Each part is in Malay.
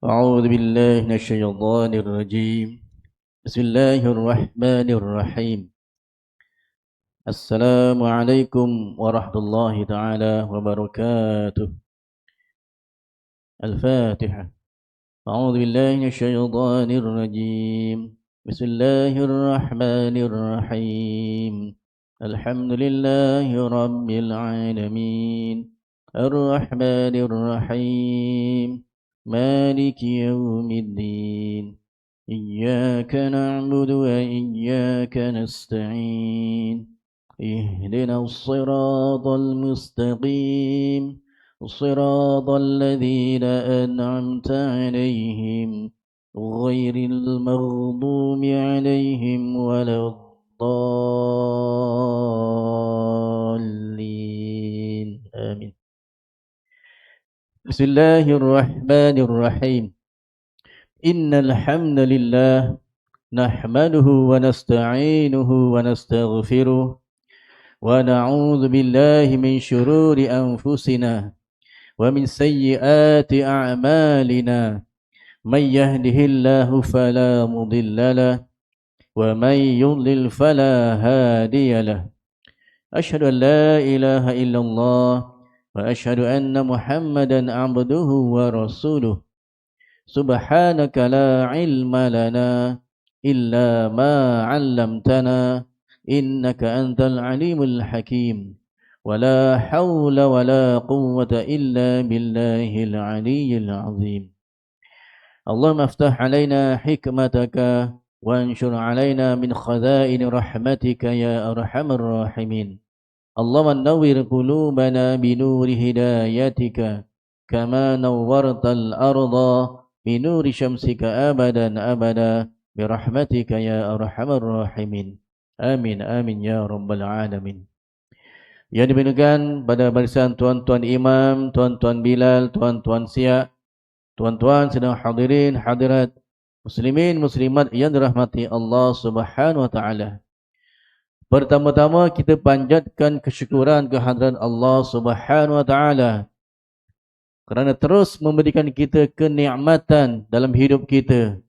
أعوذ بالله من الشيطان الرجيم بسم الله الرحمن الرحيم السلام عليكم ورحمة الله تعالى وبركاته الفاتحة أعوذ بالله من الشيطان الرجيم بسم الله الرحمن الرحيم الحمد لله رب العالمين الرحمن الرحيم مالك يوم الدين إياك نعبد وإياك نستعين اهدنا الصراط المستقيم صراط الذين أنعمت عليهم غير المغضوب عليهم ولا الضالين آمين. بسم الله الرحمن الرحيم إن الحمد لله نحمده ونستعينه ونستغفره ونعوذ بالله من شرور أنفسنا ومن سيئات أعمالنا من يهده الله فلا مضل له ومن يضلل فلا هادي له أشهد أن لا إله إلا الله وأشهد أن محمدا عبده ورسوله سبحانك لا علم لنا إلا ما علمتنا إنك أنت العليم الحكيم ولا حول ولا قوة إلا بالله العلي العظيم اللهم افتح علينا حكمتك وانشر علينا من خزائن رحمتك يا أرحم الراحمين اللهم نور قلوبنا بنور هدايتك كما نورت الأرض بنور شمسك أبدا أبدا برحمتك يا أرحم الراحمين آمين آمين يا رب العالمين. Yang dimuliakan pada barisan tuan-tuan imam, tuan-tuan Bilal, tuan-tuan Siak, tuan-tuan sedang hadirin hadirat, muslimin muslimat yang dirahmati Allah Subhanahu wa taala. Pertama-tama kita panjatkan kesyukuran kehadiran Allah Subhanahu wa taala kerana terus memberikan kita kenikmatan dalam hidup kita,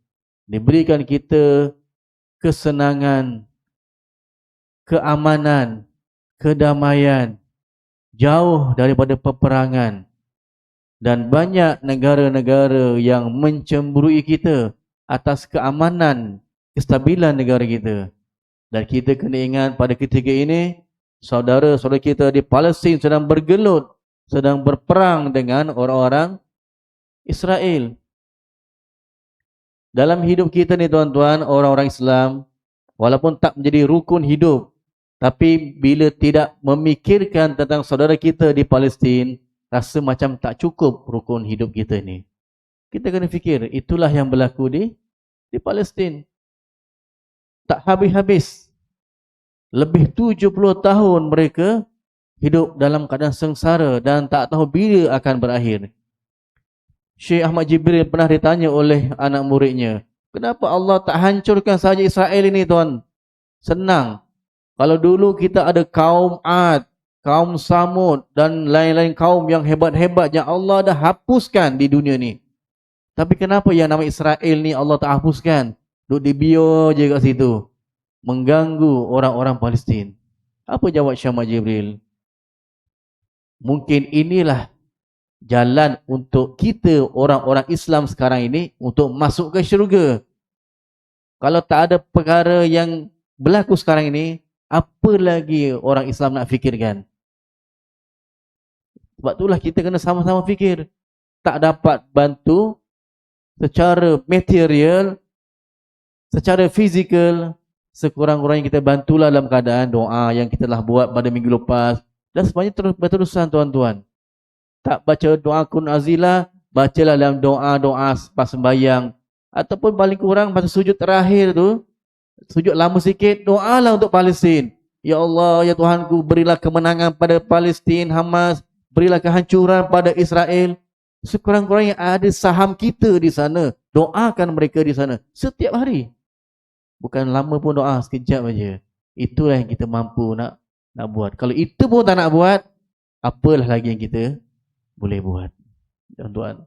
diberikan kita kesenangan, keamanan, kedamaian, jauh daripada peperangan, dan banyak negara-negara yang mencemburui kita atas keamanan, kestabilan negara kita. Dan kita kena ingat pada ketika ini, saudara-saudara kita di Palestin sedang bergelut, sedang berperang dengan orang-orang Israel. Dalam hidup kita ni tuan-tuan, orang-orang Islam, walaupun tak menjadi rukun hidup, tapi bila tidak memikirkan tentang saudara kita di Palestin, rasa macam tak cukup rukun hidup kita ni. Kita kena fikir, itulah yang berlaku di Palestin. Tak habis-habis. Lebih 70 tahun mereka hidup dalam keadaan sengsara dan tak tahu bila akan berakhir. Syekh Ahmad Jibril pernah ditanya oleh anak muridnya, kenapa Allah tak hancurkan saja Israel ini tuan? Senang. Kalau dulu kita ada kaum Ad, kaum Samud dan lain-lain kaum yang hebat-hebat yang Allah dah hapuskan di dunia ni. Tapi kenapa yang nama Israel ni Allah tak hapuskan? Duduk dibiar je kat situ. Mengganggu orang-orang Palestin. Apa jawab Syekh Ahmad Jibril? Mungkin inilah jalan untuk kita orang-orang Islam sekarang ini untuk masuk ke syurga. Kalau tak ada perkara yang berlaku sekarang ini, apa lagi orang Islam nak fikirkan? Sebab itulah kita kena sama-sama fikir. Tak dapat bantu secara material, secara fizikal, sekurang-kurangnya kita bantulah dalam keadaan doa yang kita telah buat pada minggu lepas. Dan sebenarnya terus berterusan tuan-tuan. Tak baca doa kun azilah, bacalah dalam doa-doa pas sembahyang. Ataupun paling kurang masa sujud terakhir tu, sujud lama sikit, doalah untuk Palestin. Ya Allah, ya Tuhanku, berilah kemenangan pada Palestin, Hamas, berilah kehancuran pada Israel. Sekurang-kurangnya ada saham kita di sana, doakan mereka di sana setiap hari. Bukan lama pun doa, sekejap aja. Itulah yang kita mampu nak buat. Kalau itu pun tak nak buat, apalah lagi yang kita boleh buat, tuan-tuan.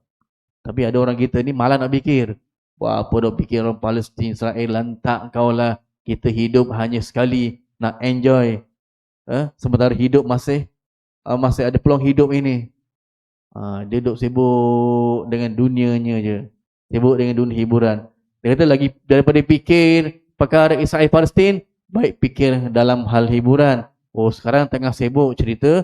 Tapi ada orang kita ni malah nak fikir. Apa dah fikir orang Palestin, Israel, lantak kau lah. Kita hidup hanya sekali, nak enjoy. Sementara hidup masih ada peluang hidup ini. Dia duduk sibuk dengan dunianya je. Sibuk dengan dunia hiburan. Dia kata lagi daripada fikir perkara Israel Palestin, baik fikir dalam hal hiburan. Oh, sekarang tengah sibuk cerita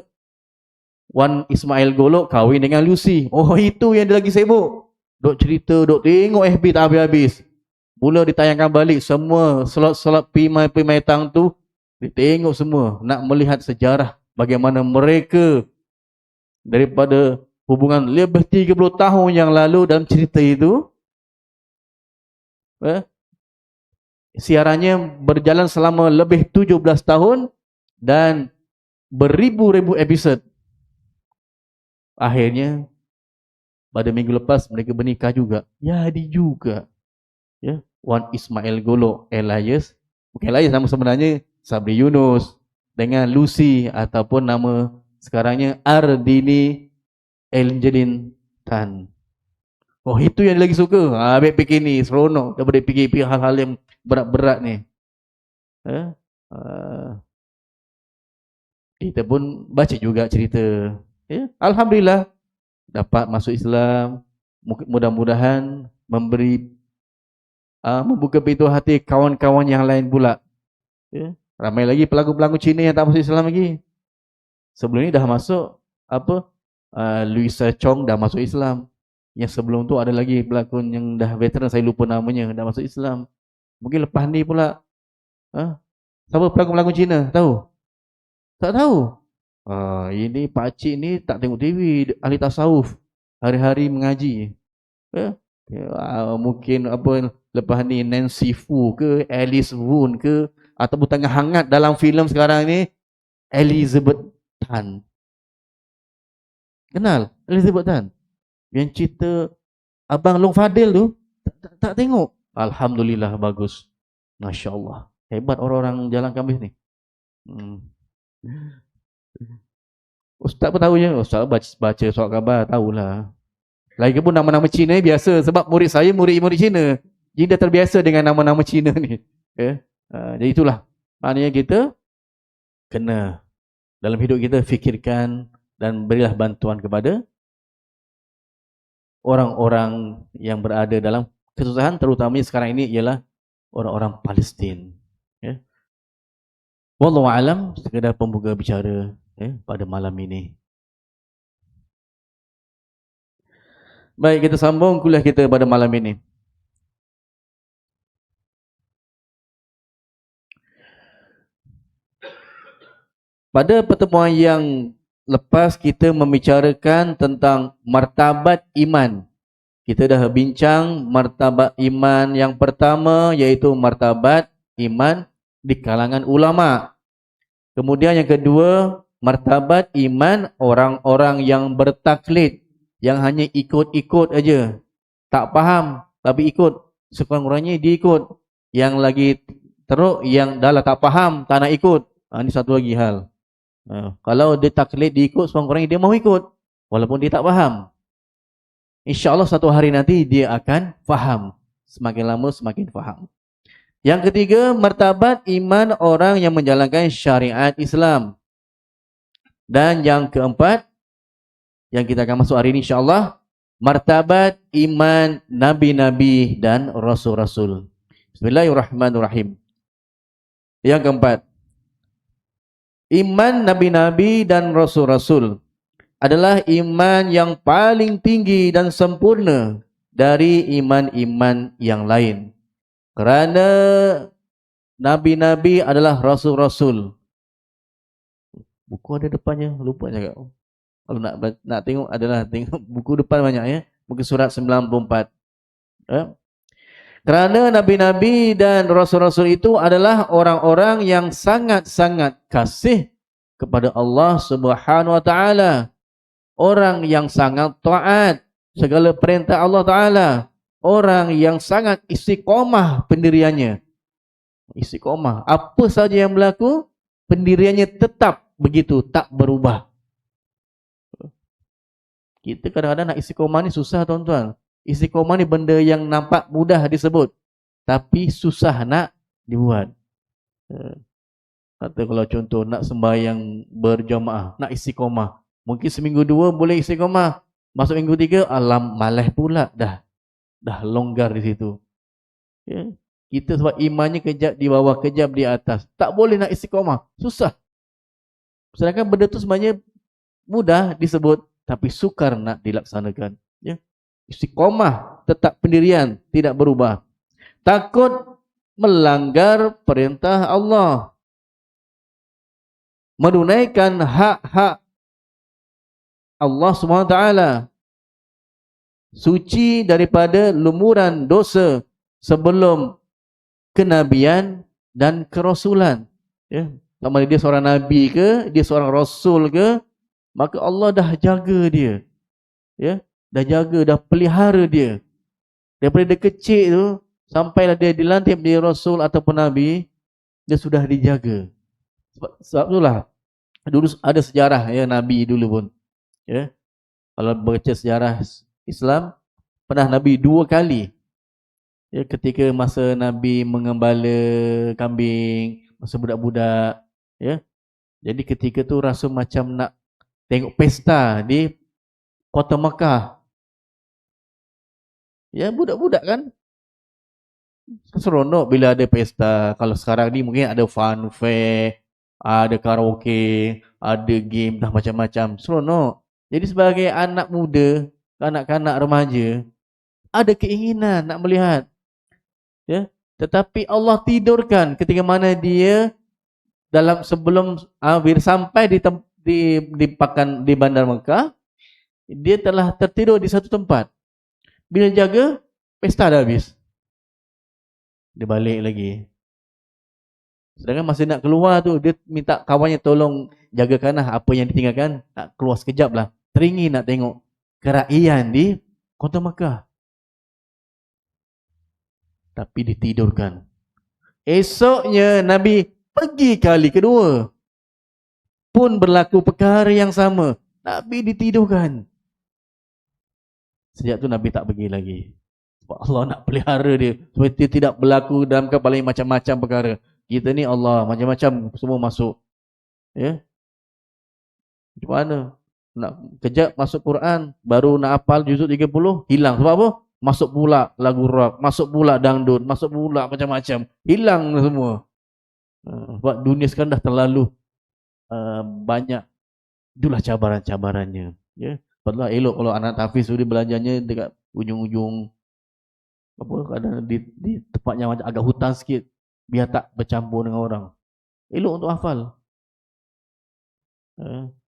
Wan Ismail Golok kahwin dengan Lucy. Oh, itu yang dia lagi sibuk. Duk cerita, duk tengok FB tak habis-habis. Mula ditayangkan balik semua slot-slot pimai-pimai tang tu, ditengok semua. Nak melihat sejarah bagaimana mereka daripada hubungan lebih 30 tahun yang lalu dalam cerita itu, siarannya berjalan selama lebih 17 tahun dan beribu-ribu episod. Akhirnya pada minggu lepas mereka bernikah juga. Jadi juga. Ya, Wan Ismail Golok alias, bukan alias, nama sebenarnya Sabri Yunus dengan Lucy ataupun nama sekarangnya Ardini Angelin Tan. Oh, itu yang lagi suka. Ambil fikir ni seronok daripada fikir hal-hal yang berat-berat ni. Kita pun baca juga cerita. Alhamdulillah dapat masuk Islam. Mudah-mudahan membuka pintu hati kawan-kawan yang lain pula. Ramai lagi pelakon-pelakon Cina yang tak masuk Islam lagi. Sebelum ni dah masuk Louisa Chong dah masuk Islam. Yang sebelum tu ada lagi pelakon yang dah veteran, saya lupa namanya, dah masuk Islam. Mungkin lepas ni pula siapa pelakon-pelakon Cina? Tahu? Tak tahu. Ini pakcik ni tak tengok TV, ahli tasawuf, hari-hari mengaji. Mungkin lepas ni Nancy Fu ke, Alice Woon ke, ataupun tengah hangat dalam filem sekarang ni Elizabeth Tan. Kenal Elizabeth Tan? Yang cerita Abang Long Fadil tu, tak tengok. Alhamdulillah, bagus. Masya Allah. Hebat orang-orang Jalan Kambis ni. Ustaz pun tahu je. Ustaz baca surat khabar, tahulah. Lagi pun nama-nama Cina ni biasa. Sebab murid saya murid-murid Cina. Jadi dah terbiasa dengan nama-nama Cina ni. Jadi itulah. Maknanya kita kena dalam hidup kita fikirkan dan berilah bantuan kepada orang-orang yang berada dalam kesusahan, terutamanya sekarang ini ialah orang-orang Palestin. Wallahu a'lam, sekadar pembuka bicara pada malam ini. Baik, kita sambung kuliah kita pada malam ini. Pada pertemuan yang lepas kita membicarakan tentang martabat iman. Kita dah bincang martabat iman yang pertama, iaitu martabat iman di kalangan ulama. Kemudian yang kedua, martabat iman orang-orang yang bertaklid, yang hanya ikut-ikut aja. Tak faham tapi ikut. Sekurang-kurangnya dia ikut. Yang lagi teruk, yang dah lah tak faham, tak nak ikut. Ini satu lagi hal. Kalau dia taklid, dia ikut, sekurang-kurangnya dia mau ikut walaupun dia tak faham. InsyaAllah satu hari nanti dia akan faham. Semakin lama semakin faham. Yang ketiga, martabat iman orang yang menjalankan syariat Islam. Dan yang keempat, yang kita akan masuk hari ini insyaAllah, martabat iman Nabi-Nabi dan Rasul-Rasul. Bismillahirrahmanirrahim. Yang keempat, iman Nabi-Nabi dan Rasul-Rasul adalah iman yang paling tinggi dan sempurna dari iman-iman yang lain. Kerana Nabi-Nabi adalah Rasul-Rasul. Buku ada depannya, lupa cakap. Kalau nak tengok adalah tengok buku depan banyak ya. Buku surat 94. Kerana Nabi-Nabi dan Rasul-Rasul itu adalah orang-orang yang sangat-sangat kasih kepada Allah Subhanahu Wa Taala. Orang yang sangat taat segala perintah Allah Taala. Orang yang sangat istiqomah pendiriannya. Istiqomah. Apa saja yang berlaku, pendiriannya tetap begitu, tak berubah. Kita kadang-kadang nak istiqomah ni susah tuan-tuan. Istiqomah ni benda yang nampak mudah disebut, tapi susah nak dibuat. Kata kalau contoh nak sembahyang berjamaah, nak istiqomah, mungkin seminggu 2 boleh istiqomah, masuk minggu 3, alam malas pula, dah longgar di situ. Ya. Kita sebab imannya kejap di bawah, kejap di atas, tak boleh nak istiqomah, susah. Sedangkan benda tu sebenarnya mudah disebut, tapi sukar nak dilaksanakan. Ya. Istiqomah, tetap pendirian, tidak berubah. Takut melanggar perintah Allah, menunaikan hak-hak Allah SWT, suci daripada lumuran dosa sebelum kenabian dan kerasulan. Ya. Sama dia seorang nabi ke, dia seorang rasul ke, maka Allah dah jaga dia. Ya, dah jaga, dah pelihara dia. Daripada dia kecil tu, sampailah dia dilantik menjadi rasul ataupun nabi, dia sudah dijaga. Sebab itulah, dulu ada sejarah ya nabi dulu pun. Ya. Kalau baca sejarah Islam, pernah nabi 2 kali. Ya, ketika masa nabi mengembala kambing, masa budak-budak, ya. Jadi ketika tu rasa macam nak tengok pesta di kota Mekah. Ya, budak-budak kan seronok bila ada pesta. Kalau sekarang ni mungkin ada fun fair, ada karaoke, ada game, dah macam-macam. Seronok. Jadi sebagai anak muda, kanak-kanak remaja, ada keinginan nak melihat. Ya, tetapi Allah tidurkan ketika mana dia dalam sebelum sampai di bandar Mekah, dia telah tertidur di satu tempat. Bila jaga, pesta dah habis. Dia balik lagi. Sedangkan masa nak keluar tu, dia minta kawannya tolong jagakanlah apa yang ditinggalkan. Nak keluar sekejap lah. Teringin nak tengok kerajaan di kota Mekah. Tapi ditidurkan. Esoknya Nabi pergi kali kedua. Pun berlaku perkara yang sama. Nabi ditidurkan. Sejak tu Nabi tak pergi lagi. Sebab Allah nak pelihara dia supaya dia tidak berlaku dalam kepala macam-macam perkara. Kita ni Allah macam-macam semua masuk. Ya. Macam mana? Nak kejap masuk Quran, baru nak hafal juzuk 30, hilang. Sebab apa? Masuk pula lagu rock, masuk pula dangdut, masuk pula macam-macam. Hilang semua. Sebab dunia sekarang dah terlalu banyak. Itulah cabaran-cabarannya. Ya. Padahal elok kalau anak tahfiz dia belajarnya dekat ujung-ujung apa kadang di tempat yang agak hutan sikit, biar tak bercampur dengan orang. Elok untuk hafal.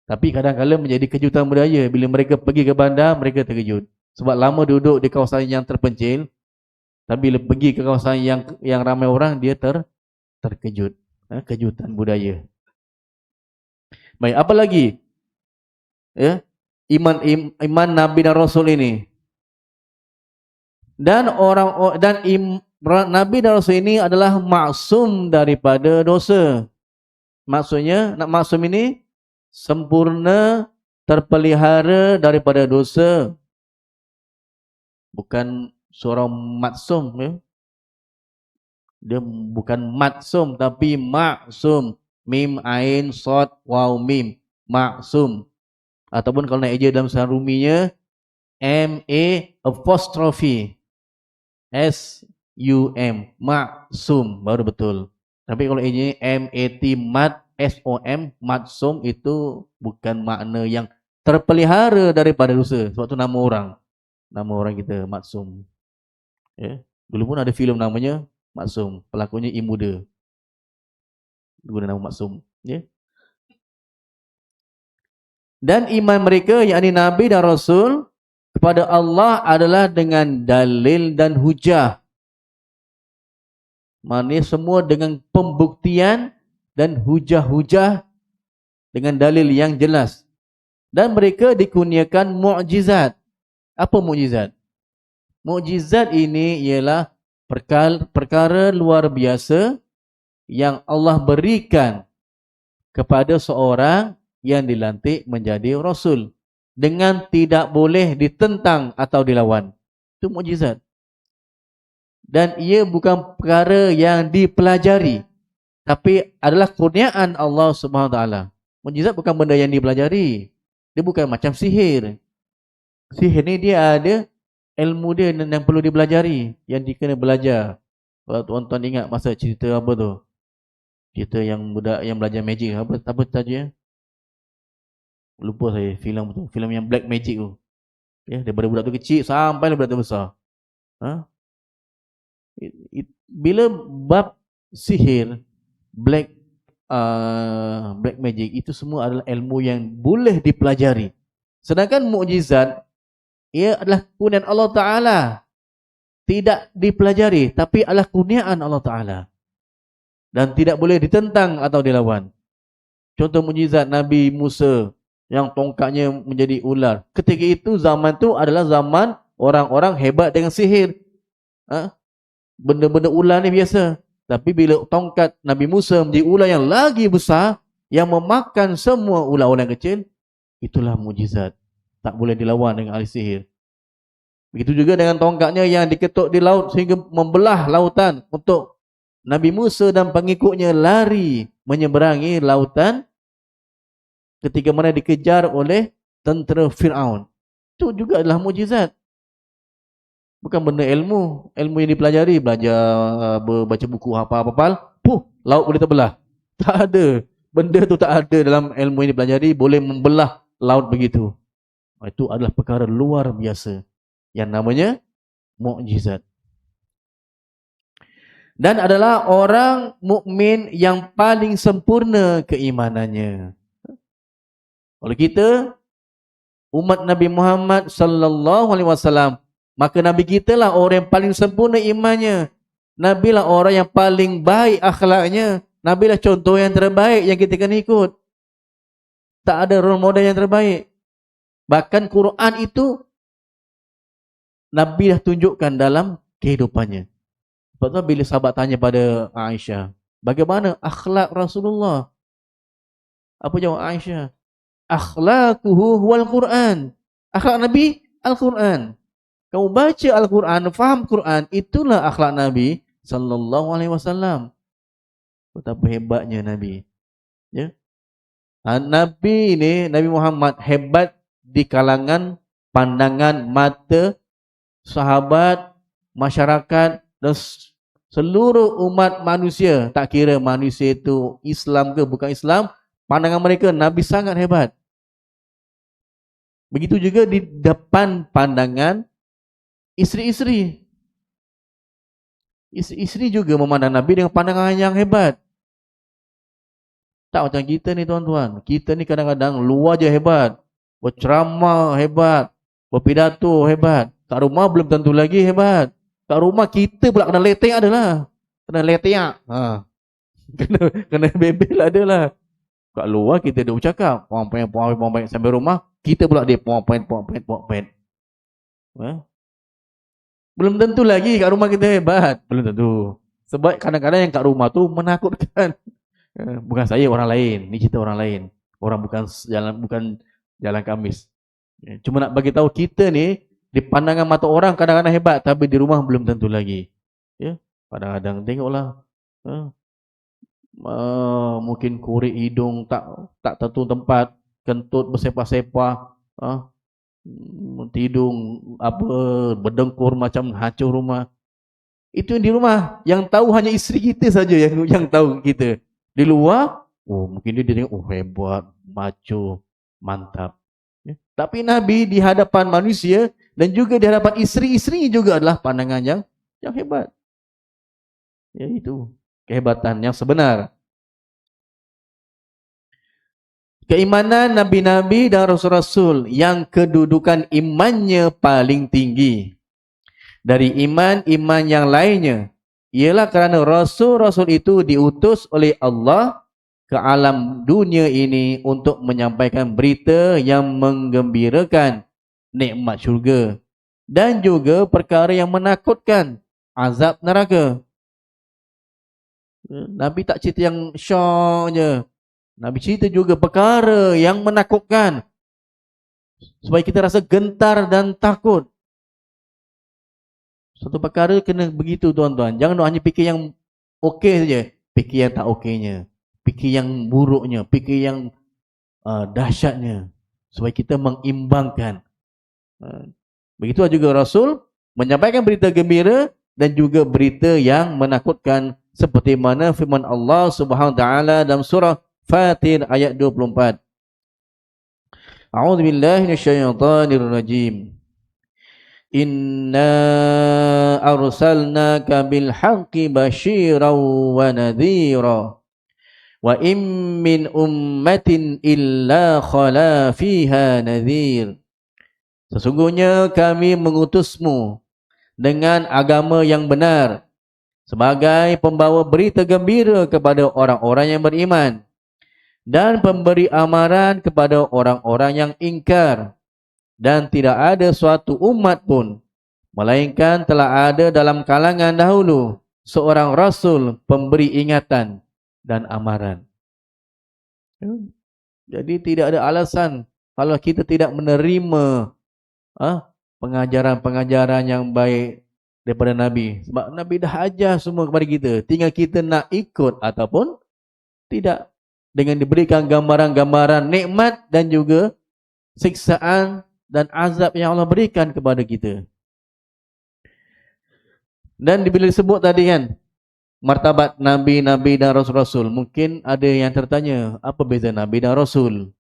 Tapi kadang-kadang menjadi kejutan budaya bila mereka pergi ke bandar, mereka terkejut. Sebab lama duduk di kawasan yang terpencil, tapi bila pergi ke kawasan yang ramai orang, dia terkejut. Kejutan budaya. Baik, apa lagi? Ya, iman Nabi dan Rasul ini. Dan Nabi dan Rasul ini adalah maksum daripada dosa. Maksudnya, nak maksum ini sempurna, terpelihara daripada dosa. Bukan seorang maksum, ya. Dia bukan maksum tapi maksum. Mim, ain, sod, waw, mim. Maksum. Ataupun kalau nak eja dalam Sahih Ruminya, M-A-apostrophe S-U-M. Maksum. Baru betul. Tapi kalau eja M-A-T, mat, S-O-M, maksum, itu bukan makna yang terpelihara daripada dosa. Sebab itu nama orang. Nama orang kita Maksum. Ya. Dulu pun ada filem namanya Maksum. Pelakunya Imuda. Guna nama Maksum. Ya. Dan iman mereka, yakni Nabi dan Rasul, kepada Allah adalah dengan dalil dan hujah. Maknanya semua dengan pembuktian dan hujah-hujah dengan dalil yang jelas. Dan mereka dikurniakan mukjizat. Apa mukjizat? Mukjizat ini ialah perkara luar biasa yang Allah berikan kepada seorang yang dilantik menjadi Rasul dengan tidak boleh ditentang atau dilawan. Itu mukjizat. Dan ia bukan perkara yang dipelajari, tapi adalah kurniaan Allah Subhanahu Wa Taala. Mukjizat bukan benda yang dipelajari. Dia bukan macam sihir. Sihir ni dia ada ilmu dia yang perlu dipelajari, yang dikena belajar. Kalau tuan-tuan ingat masa cerita apa tu? Cerita yang budak yang belajar magic, apa tajuk? Lupa saya filem tu. Filem yang Black Magic tu. Ya, daripada budak tu kecil sampai budak tu besar. Ha? Bila bab sihir, black magic, itu semua adalah ilmu yang boleh dipelajari. Sedangkan mukjizat, ia adalah kurniaan Allah Ta'ala. Tidak dipelajari, tapi adalah kurniaan Allah Ta'ala. Dan tidak boleh ditentang atau dilawan. Contoh mukjizat Nabi Musa yang tongkatnya menjadi ular. Ketika itu, zaman tu adalah zaman orang-orang hebat dengan sihir. Benda-benda ular ni biasa. Tapi bila tongkat Nabi Musa menjadi ular yang lagi besar, yang memakan semua ular-ular kecil, itulah mukjizat. Tak boleh dilawan dengan ahli sihir. Begitu juga dengan tongkatnya yang diketuk di laut sehingga membelah lautan untuk Nabi Musa dan pengikutnya lari menyeberangi lautan ketika mana dikejar oleh tentera Fir'aun. Itu juga adalah mukjizat. Bukan benda ilmu yang dipelajari, belajar baca buku hafal, laut boleh terbelah. Tak ada. Benda tu tak ada dalam ilmu yang dipelajari boleh membelah laut begitu. Itu adalah perkara luar biasa yang namanya mukjizat. Dan adalah orang mukmin yang paling sempurna keimanannya. Kalau kita umat Nabi Muhammad sallallahu alaihi wasallam, maka Nabi kita lah orang yang paling sempurna imannya. Nabi lah orang yang paling baik akhlaknya. Nabi lah contoh yang terbaik yang kita kena ikut. Tak ada role model yang terbaik. Bahkan Quran itu Nabi dah tunjukkan dalam kehidupannya. Sebab tu bila sahabat tanya pada Aisyah, bagaimana akhlak Rasulullah? Apa jawab Aisyah? Akhlaquhu wal Quran. Akhlak Nabi Al-Quran. Kamu baca Al-Quran, faham Quran, itulah akhlak Nabi sallallahu alaihi wasallam. Betapa hebatnya Nabi. Ya. Nabi ini, Nabi Muhammad hebat di kalangan pandangan mata sahabat, masyarakat dan seluruh umat manusia. Tak kira manusia itu Islam ke bukan Islam, pandangan mereka Nabi sangat hebat. Begitu juga di depan pandangan isteri-isteri. Isteri-isteri juga memandang Nabi dengan pandangan yang hebat. Tak macam kita ni tuan-tuan. Kita ni kadang-kadang luar je hebat. Berceramah hebat. Berpidato hebat. Kat rumah belum tentu lagi hebat. Kat rumah kita pula kena letek adalah. Kena letek. Kena bebel adalah. Kat luar kita duk bercakap. Puan-puan sampai rumah. Kita pula dia puan-puan. Belum tentu lagi kat rumah kita hebat. Belum tentu. Sebab kadang-kadang yang kat rumah tu menakutkan. Bukan saya, orang lain. Ni cerita orang lain. Orang bukan jalan Kamis. Cuma nak bagi tahu kita ni di pandangan mata orang kadang-kadang hebat, tapi di rumah belum tentu lagi. Ya, kadang-kadang tengoklah. Mungkin korek hidung tak tentu tempat, kentut bersepah-sepah. Tidung berdengkur macam hancur rumah. Itu di rumah. Yang tahu hanya isteri kita saja yang tahu kita. Di luar, mungkin dia tengok hebat, macho, mantap. Tapi Nabi di hadapan manusia dan juga di hadapan isteri-isteri juga adalah pandangan yang hebat. Ya, itu kehebatan yang sebenar. Keimanan Nabi-Nabi dan Rasul-Rasul yang kedudukan imannya paling tinggi dari iman-iman yang lainnya ialah kerana Rasul-Rasul itu diutus oleh Allah ke alam dunia ini untuk menyampaikan berita yang menggembirakan nikmat syurga dan juga perkara yang menakutkan azab neraka. Nabi tak cerita yang syoknya. Nabi cerita juga perkara yang menakutkan supaya kita rasa gentar dan takut. Suatu perkara kena begitu tuan-tuan. Jangan hanya fikir yang okey saja. Fikir yang tak okeynya. Fikir yang buruknya. Fikir yang dahsyatnya. Supaya kita mengimbangkan. Begitu juga Rasul menyampaikan berita gembira dan juga berita yang menakutkan. Seperti mana firman Allah Subhanahu Wa Taala dalam surah Fatir ayat 24. A'udzu billahi minasyaitonir rajim. Inna arsalnaka bil haqqi basyiran wa nadhira wa in min ummatin illa khala fiha nadhir. Sesungguhnya kami mengutusmu dengan agama yang benar sebagai pembawa berita gembira kepada orang-orang yang beriman dan pemberi amaran kepada orang-orang yang ingkar. Dan tidak ada suatu umat pun, melainkan telah ada dalam kalangan dahulu seorang Rasul pemberi ingatan dan amaran. Jadi tidak ada alasan kalau kita tidak menerima pengajaran-pengajaran yang baik daripada Nabi. Sebab Nabi dah ajar semua kepada kita. Tinggal kita nak ikut ataupun tidak. Dengan diberikan gambaran-gambaran nikmat dan juga siksaan dan azab yang Allah berikan kepada kita. Dan bila disebut tadi kan, martabat Nabi-Nabi dan Rasul-Rasul. Mungkin ada yang tertanya, apa beza Nabi dan Rasul?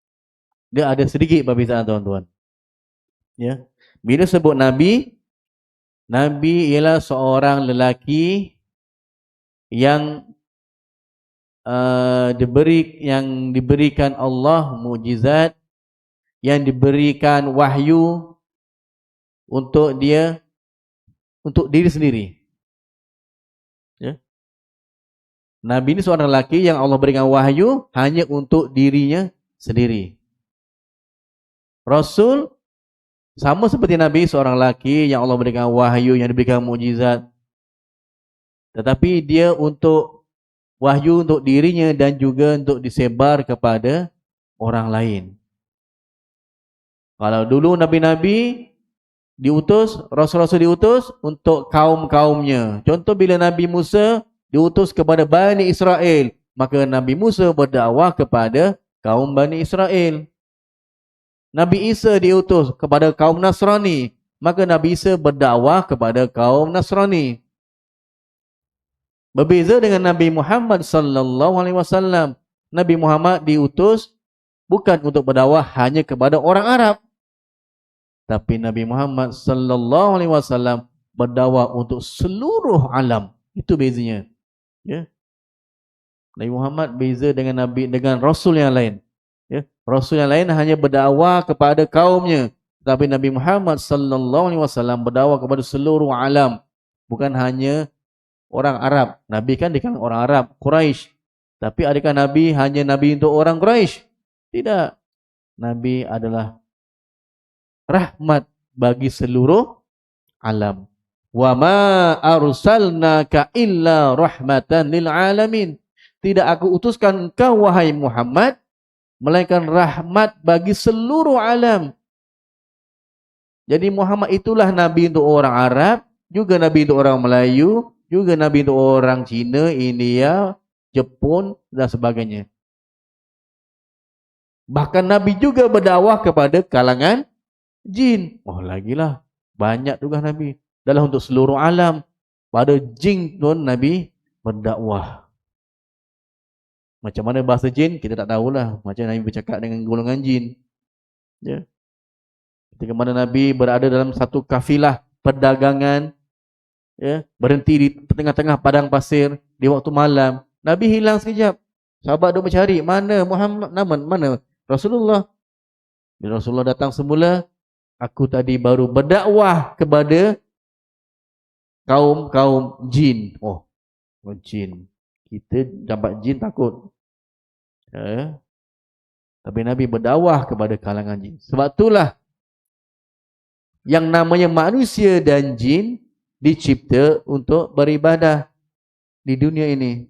Dia ada sedikit perbezaan tuan-tuan. Ya. Bila sebut Nabi, Nabi ialah seorang lelaki yang diberikan Allah mukjizat, yang diberikan wahyu untuk diri sendiri. Ya. Nabi ini seorang lelaki yang Allah berikan wahyu hanya untuk dirinya sendiri. Rasul sama seperti Nabi, seorang lelaki yang Allah berikan wahyu, yang diberikan mukjizat. Tetapi dia wahyu untuk dirinya dan juga untuk disebar kepada orang lain. Kalau dulu Nabi-Nabi diutus, Rasul-Rasul diutus untuk kaum-kaumnya. Contoh bila Nabi Musa diutus kepada Bani Israel, maka Nabi Musa berdakwah kepada kaum Bani Israel. Nabi Isa diutus kepada kaum Nasrani, maka Nabi Isa berdakwah kepada kaum Nasrani. Berbeza dengan Nabi Muhammad sallallahu alaihi wasallam. Nabi Muhammad diutus bukan untuk berdakwah hanya kepada orang Arab. Tapi Nabi Muhammad sallallahu alaihi wasallam berdakwah untuk seluruh alam. Itu bezanya. Ya. Nabi Muhammad beza dengan Rasul yang lain. Ya. Rasul yang lain hanya berdakwah kepada kaumnya. Tapi Nabi Muhammad sallallahu alaihi wasallam berdakwah kepada seluruh alam. Bukan hanya orang Arab. Nabi kan di kalangan orang Arab, Quraisy. Tapi adakah Nabi hanya Nabi untuk orang Quraisy? Tidak. Nabi adalah rahmat bagi seluruh alam. Wa ma arsalnaka illa rahmatan lil alamin. Tidak aku utuskan engkau wahai Muhammad melainkan rahmat bagi seluruh alam. Jadi Muhammad itulah Nabi untuk orang Arab, juga Nabi untuk orang Melayu, juga Nabi untuk orang Cina, India, Jepun dan sebagainya. Bahkan Nabi juga berdakwah kepada kalangan jin. Oh lagilah, banyak tugas Nabi. Adalah untuk seluruh alam. Pada jin pun Nabi berdakwah. Macam mana bahasa jin, kita tak tahulah. Macam Nabi bercakap dengan golongan jin. Ya. Ketika mana Nabi berada dalam satu kafilah perdagangan, ya, berhenti di tengah-tengah padang pasir di waktu malam. Nabi hilang sekejap. Sahabat duk mencari, mana Muhammad, mana Rasulullah. Bila Rasulullah datang semula, aku tadi baru berdakwah kepada kaum jin. Oh jin. Kita dapat jin takut. Ya. Tapi Nabi berdakwah kepada kalangan jin. Sebab itulah yang namanya manusia dan jin dicipta untuk beribadah di dunia ini.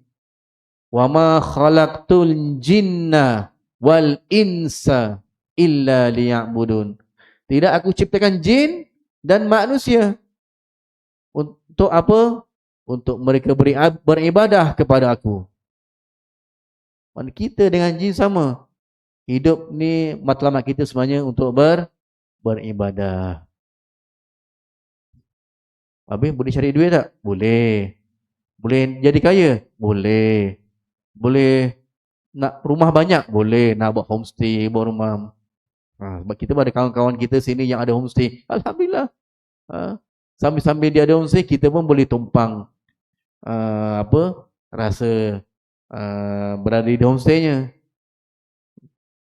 Wa ma khalaqtul jinna wal insa illa liya'budun. Tidak aku ciptakan jin dan manusia Untuk apa? Untuk mereka beribadah kepada aku. Mana kita dengan jin sama. Hidup ni matlamat kita sebenarnya untuk beribadah. Habis boleh cari duit tak? Boleh. Boleh jadi kaya? Boleh. Boleh nak rumah banyak? Boleh. Nak buat homestay, buat rumah. Sebab kita ada kawan-kawan kita sini yang ada homestay. Alhamdulillah. Sambil-sambil dia ada homestay, kita pun boleh tumpang rasa berada di homestaynya.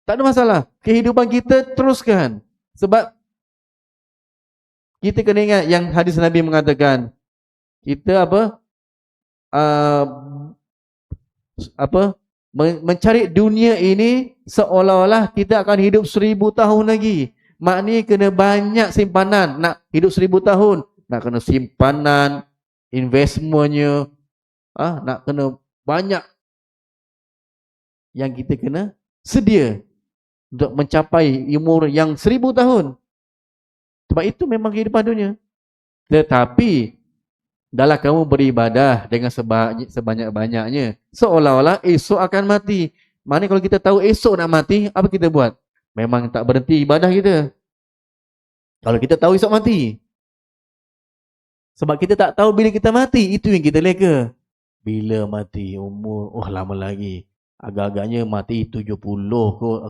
Tak ada masalah. Kehidupan kita teruskan. Sebab kita kena ingat yang hadis Nabi mengatakan, kita mencari dunia ini seolah-olah kita akan hidup 1000 tahun lagi. Maknanya kena banyak simpanan. Nak hidup 1000 tahun, nak kena simpanan, investmentnya, nak kena banyak yang kita kena sedia untuk mencapai umur yang 1000 tahun. Sebab itu memang kehidupan dunia. Tetapi dalam kamu beribadah dengan sebanyak-banyaknya, seolah-olah esok akan mati. Mana kalau kita tahu esok nak mati, apa kita buat? Memang tak berhenti ibadah kita. Kalau kita tahu esok mati. Sebab kita tak tahu bila kita mati, itu yang kita leka. Bila mati, umur, lama lagi. Agak-agaknya mati 70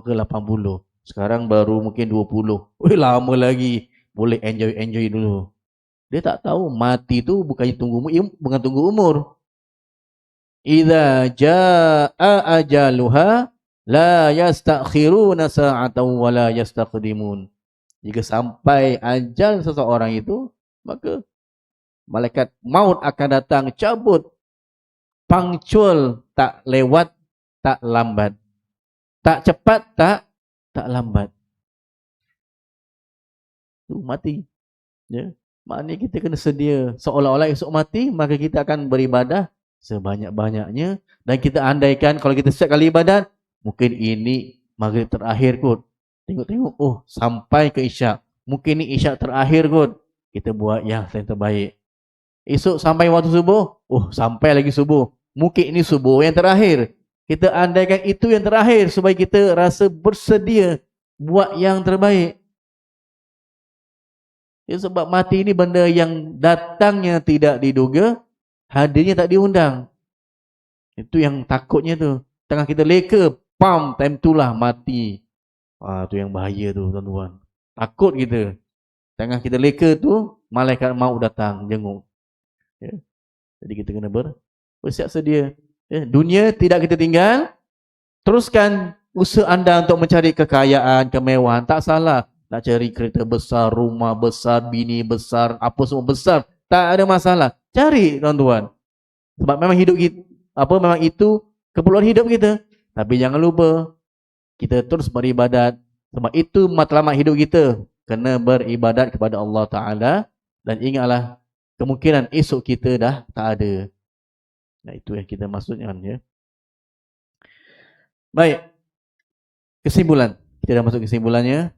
ke 80. Sekarang baru mungkin 20. Lama lagi. Boleh enjoy dulu. Dia tak tahu mati tu bukan tunggu umur. Idza jaa ajaluha la yastakhiruna sa'atan wa la yastaqdimun. Jika sampai ajal seseorang itu, maka malaikat maut akan datang cabut. Punctual, tak lewat, tak lambat. Tak cepat, tak lambat. Tu mati. Ya. Maknanya kita kena sedia. Seolah-olah esok mati, maka kita akan beribadah sebanyak-banyaknya. Dan kita andaikan kalau kita setiap kali ibadat, mungkin ini maghrib terakhir kot. Tengok-tengok, sampai ke isyak. Mungkin ini isyak terakhir kot. Kita buat yang terbaik. Esok sampai waktu subuh, sampai lagi subuh. Mungkin ini subuh yang terakhir. Kita andaikan itu yang terakhir supaya kita rasa bersedia buat yang terbaik. Ya, sebab mati ini benda yang datangnya tidak diduga, hadirnya tak diundang. Itu yang takutnya tu. Tengah kita leka, time itulah mati. Tu yang bahaya tu tuan-tuan. Takut kita. Tengah kita leka tu, malaikat maut datang, jenguk. Ya. Jadi kita kena bersiap sedia. Ya. Dunia tidak kita tinggal. Teruskan usaha anda untuk mencari kekayaan, kemewahan. Tak salah. Nak cari kereta besar, rumah besar, bini besar, apa semua besar. Tak ada masalah. Cari tuan-tuan. Sebab memang hidup kita, memang itu keperluan hidup kita. Tapi jangan lupa, kita terus beribadat. Sebab itu matlamat hidup kita. Kena beribadat kepada Allah Ta'ala. Dan ingatlah, kemungkinan esok kita dah tak ada. Nah, itu yang kita maksudkan. Ya. Baik. Kesimpulan. Kita dah masuk kesimpulannya.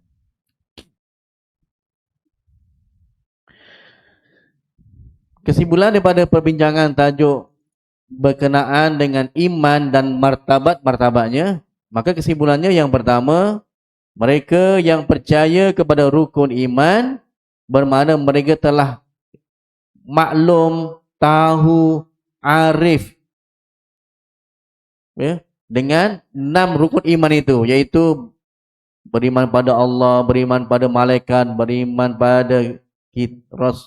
Kesimpulan daripada perbincangan tajuk berkenaan dengan iman dan martabat-martabatnya, maka kesimpulannya yang pertama, mereka yang percaya kepada rukun iman bermakna mereka telah maklum, tahu, arif dengan 6 rukun iman itu, iaitu beriman pada Allah, beriman pada malaikat, beriman pada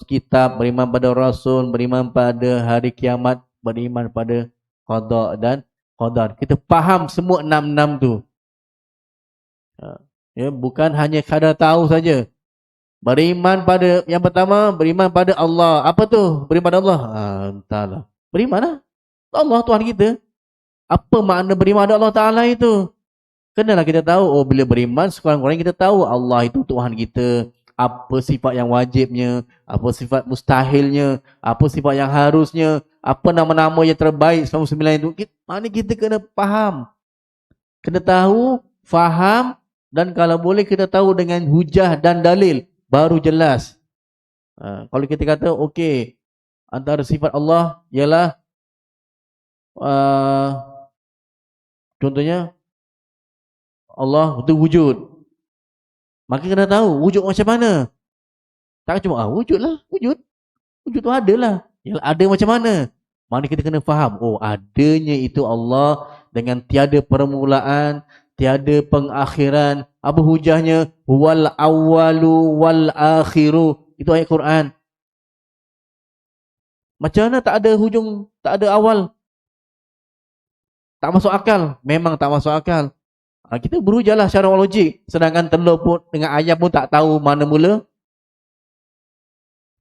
kitab, beriman pada Rasul, beriman pada hari kiamat, beriman pada qada dan qadar. Kita faham semua 6 tu. Ya, bukan hanya kadar tahu saja. Beriman pada, yang pertama, beriman pada Allah. Apa tu? Beriman pada Allah. Entahlah. Beriman lah. Allah Tuhan kita. Apa makna beriman pada Allah Ta'ala itu? Kenalah kita tahu, bila beriman, sekurang-kurangnya kita tahu Allah itu Tuhan kita. Apa sifat yang wajibnya, apa sifat mustahilnya, apa sifat yang harusnya, apa nama-nama yang terbaik 99 itu. Maknanya kita kena faham. Kena tahu, faham, dan kalau boleh kita tahu dengan hujah dan dalil, baru jelas. Kalau kita kata, okey, antara sifat Allah ialah contohnya Allah itu wujud. Maka kena tahu wujud macam mana. Tak cuma wujud lah, wujud. Wujud tu ada lah. Yang ada macam mana? Mana kita kena faham, oh adanya itu Allah dengan tiada permulaan, tiada pengakhiran. Apa hujahnya? Wal awwalu wal akhiru. Itu ayat Quran. Macam mana tak ada hujung, tak ada awal? Tak masuk akal. Memang tak masuk akal. Kita berujarlah secara logik. Sedangkan telur pun dengan ayam pun tak tahu mana mula.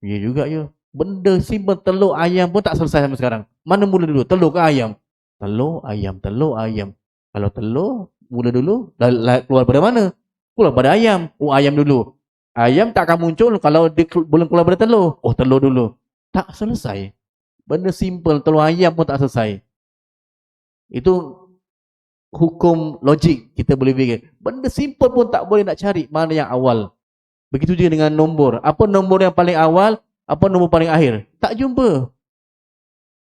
Ya juga ya. Benda simple telur ayam pun tak selesai sampai sekarang. Mana mula dulu? Telur ke ayam? Telur, ayam, telur, ayam. Kalau telur, mula dulu, keluar pada mana? Keluar pada ayam. Oh, ayam dulu. Ayam tak akan muncul kalau dia belum keluar pada telur. Oh, telur dulu. Tak selesai. Benda simple, telur ayam pun tak selesai. Itu hukum logik kita boleh fikir. Benda simple pun tak boleh nak cari mana yang awal. Begitu juga dengan nombor. Apa nombor yang paling awal? Apa nombor paling akhir? Tak jumpa.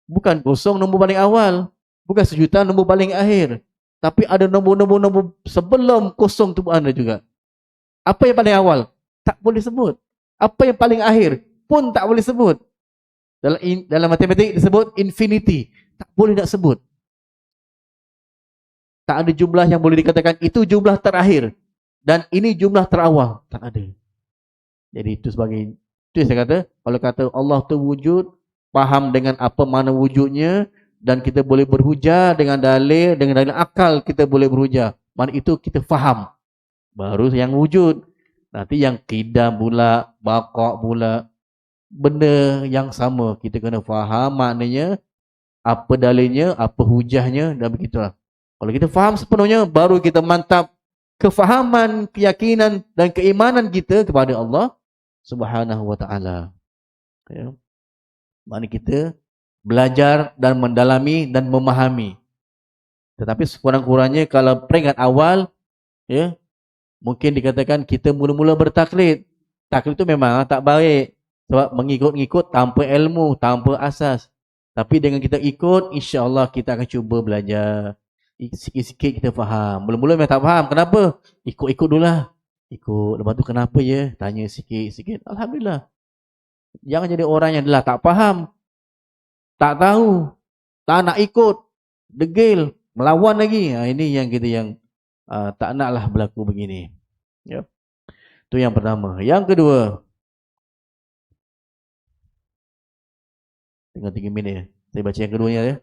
Bukan kosong nombor paling awal. Bukan sejuta nombor paling akhir. Tapi ada nombor-nombor sebelum kosong tu ada juga. Apa yang paling awal? Tak boleh sebut. Apa yang paling akhir? Pun tak boleh sebut. Dalam matematik disebut infinity. Tak boleh nak sebut. Tak ada jumlah yang boleh dikatakan itu jumlah terakhir. Dan ini jumlah terawal. Tak ada. Jadi itu sebagai itu yang saya kata, kalau kata Allah tu wujud, faham dengan apa mana wujudnya, dan kita boleh berhujah dengan dalil akal kita boleh berhujah. Mana itu kita faham. Baru yang wujud. Nanti yang qidam pula, baqa' pula, benda yang sama. Kita kena faham maknanya, apa dalilnya, apa hujahnya, dan begitulah. Kalau kita faham sepenuhnya, baru kita mantap kefahaman, keyakinan dan keimanan kita kepada Allah Subhanahu wa ta'ala. Ya. Maknanya kita belajar dan mendalami dan memahami. Tetapi sekurang-kurangnya kalau peringkat awal, ya, mungkin dikatakan kita mula-mula bertaklid. Taklid itu memang tak baik. Sebab mengikut-ngikut tanpa ilmu, tanpa asas. Tapi dengan kita ikut, insya-Allah kita akan cuba belajar. Sikit-sikit kita faham. Mula-mula memang tak faham. Kenapa? Ikut-ikut dululah. Ikut. Lepas tu kenapa ya? Tanya sikit-sikit. Alhamdulillah. Jangan jadi orang yang dah tak faham. Tak tahu. Tak nak ikut. Degil. Melawan lagi. Ini yang kita yang tak naklah berlaku begini. Ya. Itu yang pertama. Yang kedua. Tinggal 3 minit. Saya baca yang keduanya ya.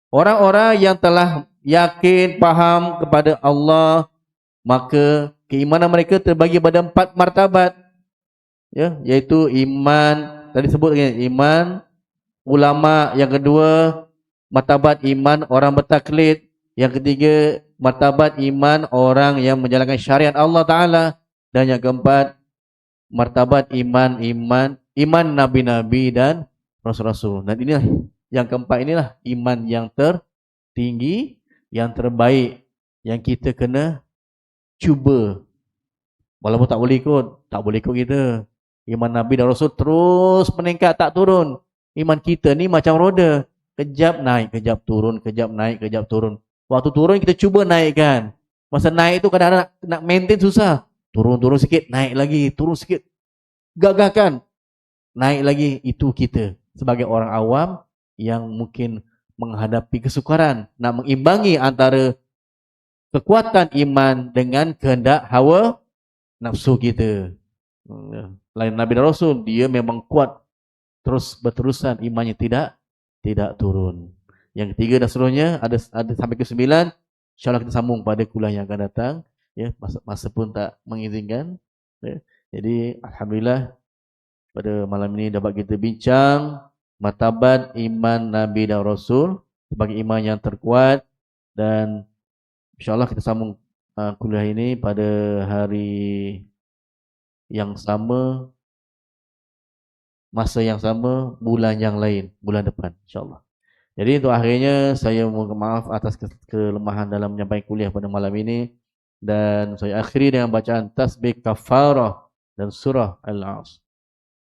Orang-orang yang telah yakin, faham kepada Allah, maka keimanan mereka terbagi pada 4 martabat. Ya, iaitu iman, tadi sebut iman ulama, yang kedua martabat iman orang bertaklid, yang ketiga martabat iman orang yang menjalankan syariat Allah Taala, dan yang keempat martabat iman nabi-nabi dan rasul-rasul. Dan inilah yang keempat, inilah iman yang tertinggi, yang terbaik, yang kita kena cuba. Walaupun tak boleh ikut kita. Iman Nabi dan Rasul terus meningkat, tak turun. Iman kita ni macam roda. Kejap naik, kejap turun, kejap naik, kejap turun. Waktu turun kita cuba naikkan. Masa naik tu kadang-kadang nak maintain susah. Turun sikit, naik lagi, turun sikit. Gagahkan. Naik lagi, itu kita. Sebagai orang awam yang mungkin menghadapi kesukaran. Nak mengimbangi antara kekuatan iman dengan kehendak hawa nafsu kita. Lain Nabi dan Rasul, dia memang kuat terus berterusan, imannya tidak turun. Yang ketiga dan seterusnya ada sampai ke 9. InsyaAllah kita sambung pada kuliah yang akan datang. Ya, masa pun tak mengizinkan. Ya. Jadi alhamdulillah pada malam ini dapat kita bincang martabat iman Nabi dan Rasul sebagai iman yang terkuat, dan insyaAllah kita sambung kuliah ini pada hari yang sama, masa yang sama, bulan yang lain, bulan depan insyaAllah. Jadi untuk akhirnya saya mohon maaf atas kelemahan dalam menyampaikan kuliah pada malam ini, dan saya akhiri dengan bacaan tasbih kafarah dan surah Al-Asr.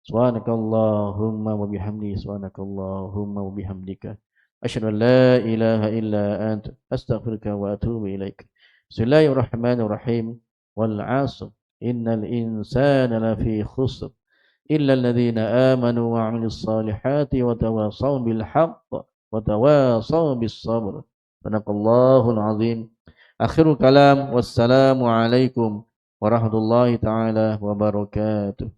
Subhanakallahumma wa bihamdi, subhanakallahumma wa bihamdika. Asyhadu an la ilaha illa anta astaghfiruka wa atubu ilaik. Bismillahirrahmanirrahim. Wal 'ashr. Innal insana lafi khusr illa alladhina amanu wa 'amilus salihati wa tawasaw bil haqq wa tawasaw bis sabr. Sadaqallahul azim. Akhirul kalam. Wassalamu alaikum warahmatullahi taala wabarakatuh.